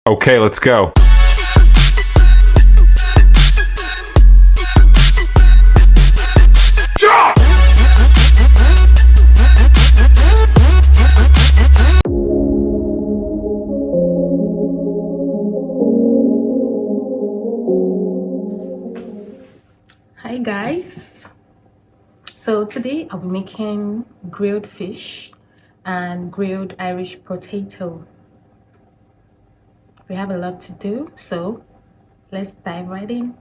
Okay, let's go. Hi guys, so today I'll be making grilled fish and grilled Irish potato. We have a lot to do, so let's dive right in.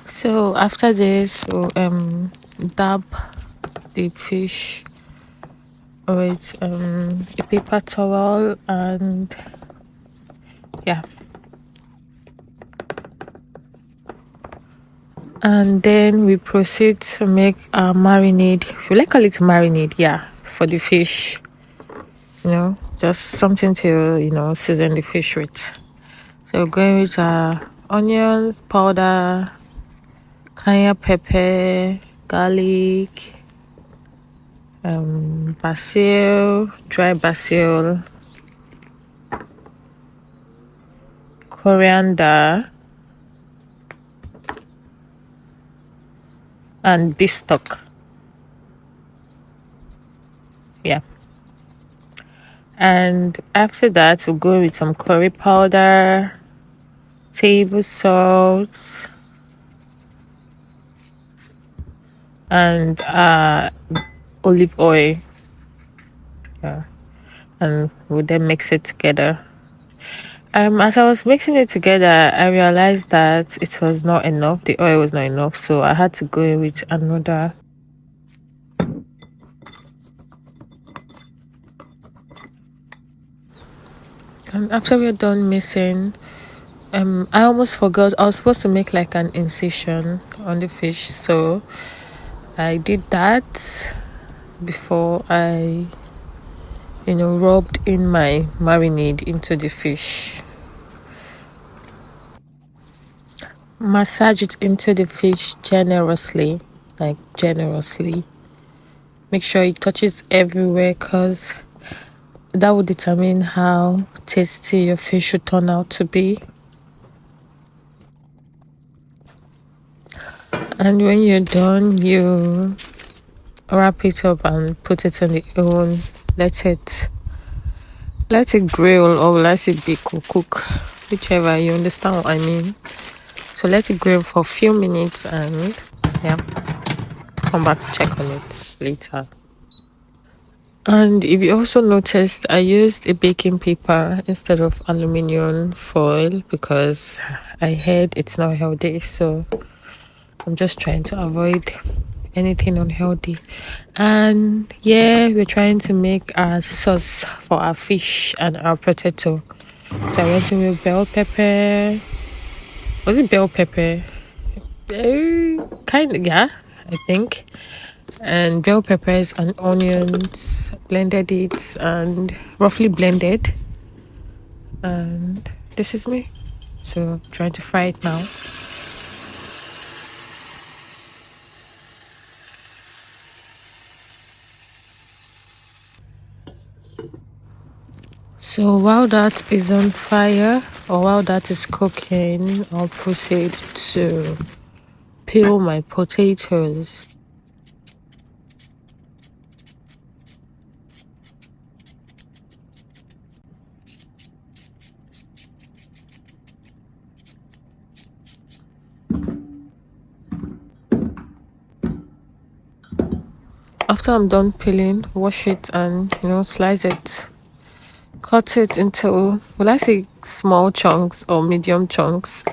So after this, we'll dab the fish with a paper towel, and yeah, and then we proceed to make our marinade. We like call it marinade, yeah, for the fish. Just something to season the fish with. So going with onions powder, cayenne pepper, garlic, basil, dry basil, coriander, and beef stock. Yeah. And after that, we'll go with some curry powder, table salt, and olive oil. Yeah. And we'll then mix it together. As I was mixing it together, I realized that it was not enough. The oil was not enough, so I had to go in with another. And after we're done mixing, I almost forgot. I was supposed to make like an incision on the fish, so I did that before I, rubbed in my marinade into the fish. Massage it into the fish generously, like generously. Make sure it touches everywhere, because that will determine how tasty your fish should turn out to be. And when you're done, you wrap it up and put it in the oven. Let it grill, or let it bake or cook, whichever. You understand what I mean? So let it grill for a few minutes, and yeah, come back to check on it later. And if you also noticed, I used a baking paper instead of aluminum foil because I heard it's not healthy, so I'm just trying to avoid anything unhealthy. And yeah, we're trying to make our sauce for our fish and our potato. So I went in with bell pepper. Was it bell pepper? Kind of, yeah, I think. And bell peppers and onions, blended it and roughly blended. And this is me. So trying to fry it now. So while that is on fire, or while that is cooking, I'll proceed to peel my potatoes. After I'm done peeling, wash it and slice it. cut it into, will I say small chunks or medium chunks?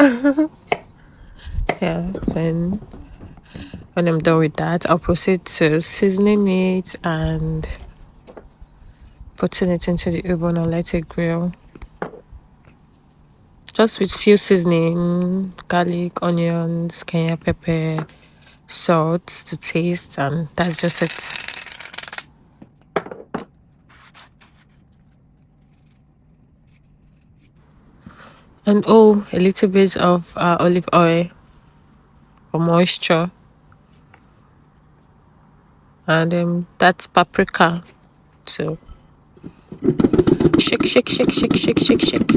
Yeah, then when I'm done with that, I'll proceed to seasoning it and putting it into the oven and let it grill. Just with few seasoning, garlic, onions, cayenne pepper, salt to taste, and that's just it. And oh, a little bit of olive oil for moisture. And that's paprika too. Shake, shake, shake, shake, shake, shake, shake.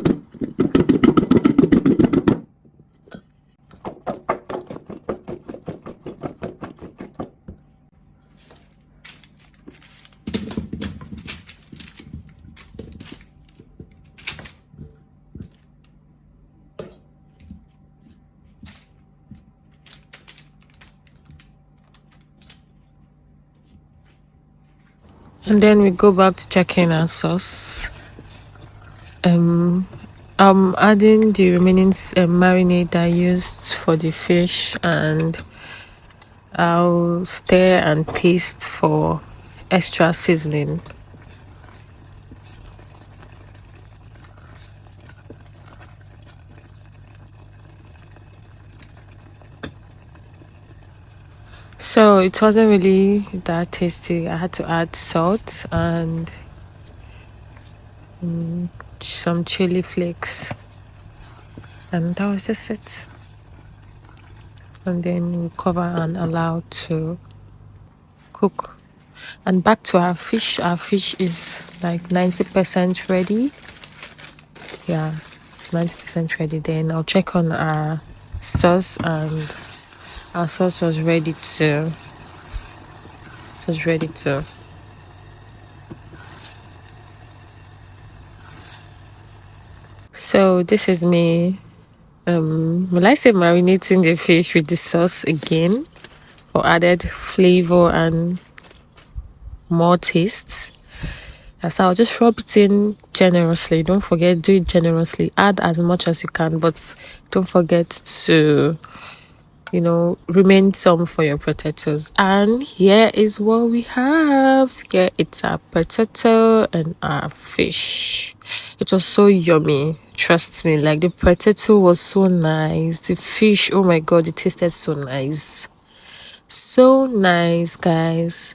And then we go back to checking our sauce. I'm adding the remaining marinade I used for the fish, and I'll stir and taste for extra seasoning. So it wasn't really that tasty. I had to add salt and some chili flakes, and that was just it. And then we cover and allow to cook. And back to our fish. Our fish is like 90% ready. Yeah, it's 90% ready. Then I'll check on our sauce, and our sauce was ready to. It was ready to. So this is me. Will I say marinating the fish with the sauce again for added flavor and more taste? So I'll just rub it in generously. Don't forget, do it generously. Add as much as you can, but don't forget to, remain some for your potatoes. And here is what we have. Here it's our potato and our fish. It was so yummy. Trust me, like the potato was so nice. The fish, oh my god, it tasted so nice. So nice, guys.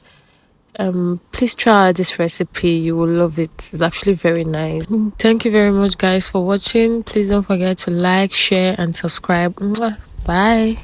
Please try this recipe. You will love it. It's actually very nice. Thank you very much, guys, for watching. Please don't forget to like, share, and subscribe. Mwah. Bye.